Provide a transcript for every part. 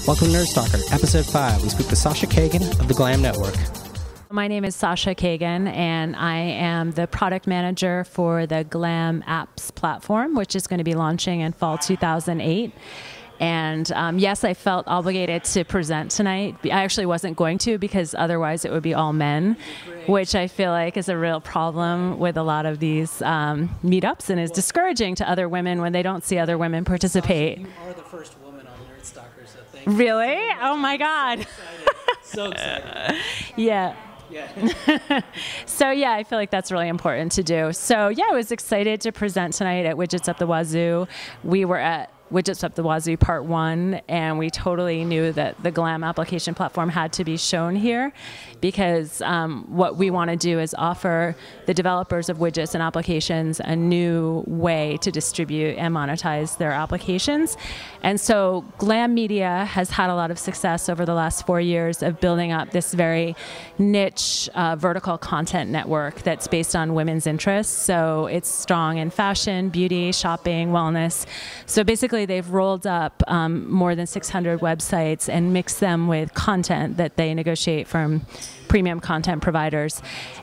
Welcome to Nerd Stalker, Episode 5. We speak with Sasha Cagen of the Glam Network. My name is Sasha Cagen, and I am the product manager for the Glam Apps platform, which is going to be launching in fall 2008. And yes, I felt obligated to present tonight. I actually wasn't going to because otherwise it would be all men, which I feel like is a real problem with a lot of these meetups and is discouraging to other women when they don't see other women participate. You are the first woman on Nerd Stalker, so thank you. Really? Oh my God. So excited. Yeah. Yeah. So yeah, I feel like that's really important to do. So yeah, I was excited to present tonight at Widgets Up the Wazoo. We were at Widgets Up the Wazoo Part 1, and we totally knew that the Glam application platform had to be shown here because what we want to do is offer the developers of widgets and applications a new way to distribute and monetize their applications. And so Glam Media has had a lot of success over the last 4 years of building up this very niche vertical content network that's based on women's interests. So it's strong in fashion, beauty, shopping, wellness. So basically they've rolled up more than 600 websites and mixed them with content that they negotiate from premium content providers.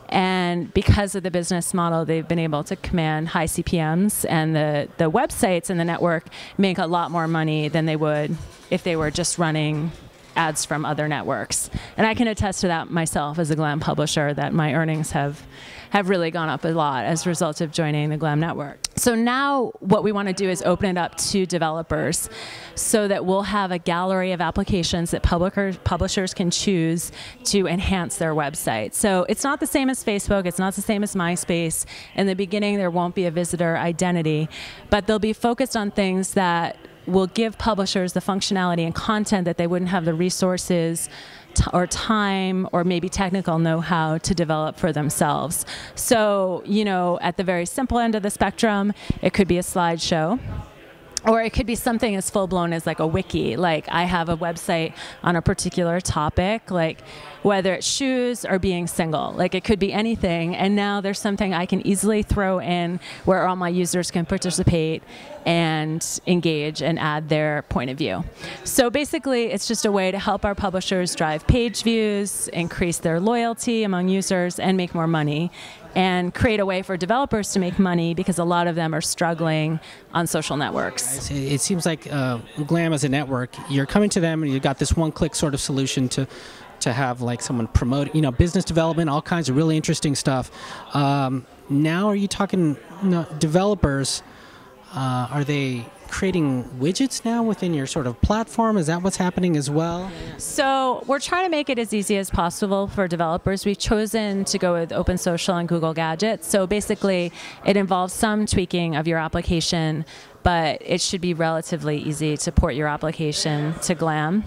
And because of the business model, they've been able to command high CPMs, and the websites and the network make a lot more money than they would if they were just running ads from other networks. And I can attest to that myself as a Glam publisher, that my earnings have really gone up a lot as a result of joining the Glam network. So now what we want to do is open it up to developers so that we'll have a gallery of applications that publishers can choose to enhance their website. So it's not the same as Facebook, it's not the same as MySpace. In the beginning there won't be a visitor identity, but they'll be focused on things that will give publishers the functionality and content that they wouldn't have the resources or time or maybe technical know-how to develop for themselves. So, you know, at the very simple end of the spectrum, it could be a slideshow. Or it could be something as full-blown as like a wiki. Like I have a website on a particular topic, like whether it's shoes or being single. Like it could be anything. And now there's something I can easily throw in where all my users can participate and engage and add their point of view. So basically, it's just a way to help our publishers drive page views, increase their loyalty among users, and make more money, and create a way for developers to make money because a lot of them are struggling on social networks. It seems like Glam as a network, you're coming to them and you've got this one-click sort of solution to have like someone promote, you know, business development, all kinds of really interesting stuff. Now are you talking developers? Are they creating widgets now within your sort of platform? Is that what's happening as well? So we're trying to make it as easy as possible for developers. We've chosen to go with Open Social and Google Gadgets. So basically it involves some tweaking of your application, but it should be relatively easy to port your application to Glam.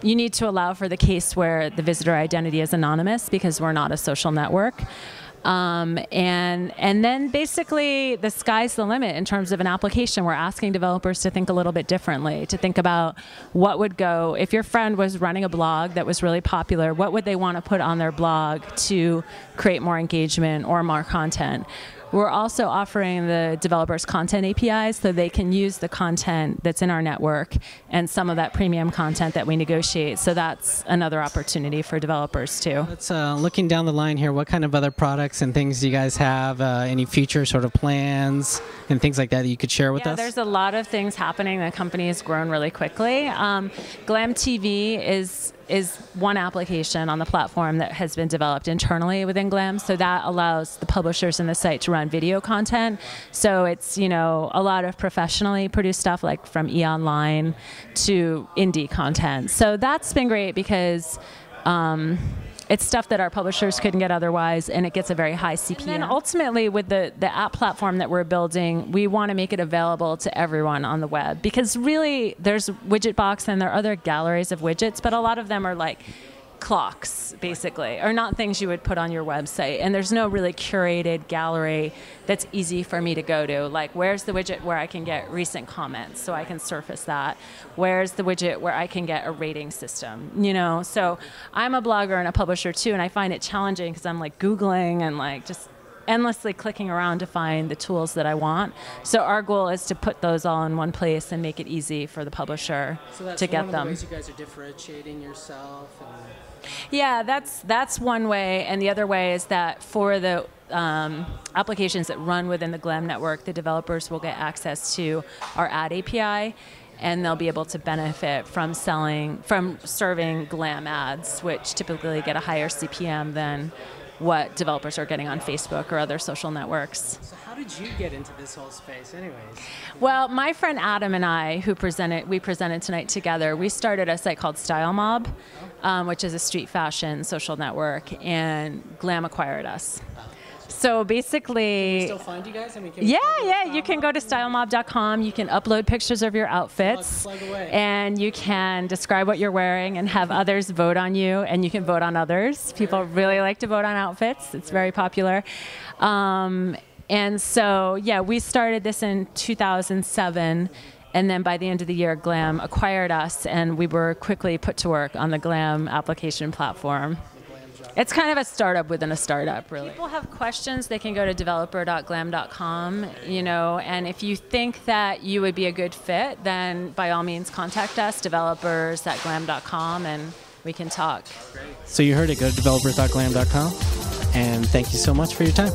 You need to allow for the case where the visitor identity is anonymous because we're not a social network. And then basically the sky's the limit in terms of an application. We're asking developers to think a little bit differently, to think about what would go, if your friend was running a blog that was really popular, what would they want to put on their blog to create more engagement or more content? We're also offering the developers content APIs so they can use the content that's in our network and some of that premium content that we negotiate. So that's another opportunity for developers too. Let's looking down the line here, what kind of other products and things do you guys have? Any future sort of plans and things like that you could share with us? There's a lot of things happening. The company has grown really quickly. Glam TV is one application on the platform that has been developed internally within Glam. So that allows the publishers in the site to run video content. So it's, you know, a lot of professionally produced stuff like from eOnline to indie content. So that's been great because it's stuff that our publishers couldn't get otherwise, and it gets a very high CPM. And then ultimately, with the app platform that we're building, we want to make it available to everyone on the web. Because really, there's Widgetbox and there are other galleries of widgets, but a lot of them are like clocks, basically, or not things you would put on your website. And there's no really curated gallery that's easy for me to go to. Like, where's the widget where I can get recent comments so I can surface that? Where's the widget where I can get a rating system? You know, so I'm a blogger and a publisher too, and I find it challenging because I'm like Googling and like just endlessly clicking around to find the tools that I want. So our goal is to put those all in one place and make it easy for the publisher to get them. So that's one of the ways you guys are differentiating yourself. Yeah, that's one way, and the other way is that for the applications that run within the Glam network, the developers will get access to our ad API, and they'll be able to benefit from serving Glam ads, which typically get a higher CPM than what developers are getting on Facebook or other social networks. So how did you get into this whole space anyways? Well, my friend Adam and I, we presented tonight together, we started a site called Style Mob, which is a street fashion social network, and Glam acquired us. So basically, can we still find you guys? You can go to stylemob.com. You can upload pictures of your outfits, plug away. And you can describe what you're wearing and have others vote on you, and you can vote on others. People really like to vote on outfits. It's very popular. And so, we started this in 2007. And then by the end of the year, Glam acquired us, and we were quickly put to work on the Glam application platform. It's kind of a startup within a startup, really. People have questions, they can go to developer.glam.com, and if you think that you would be a good fit, then by all means contact us, developers@glam.com, and we can talk. So you heard it, go to developers.glam.com, and thank you so much for your time.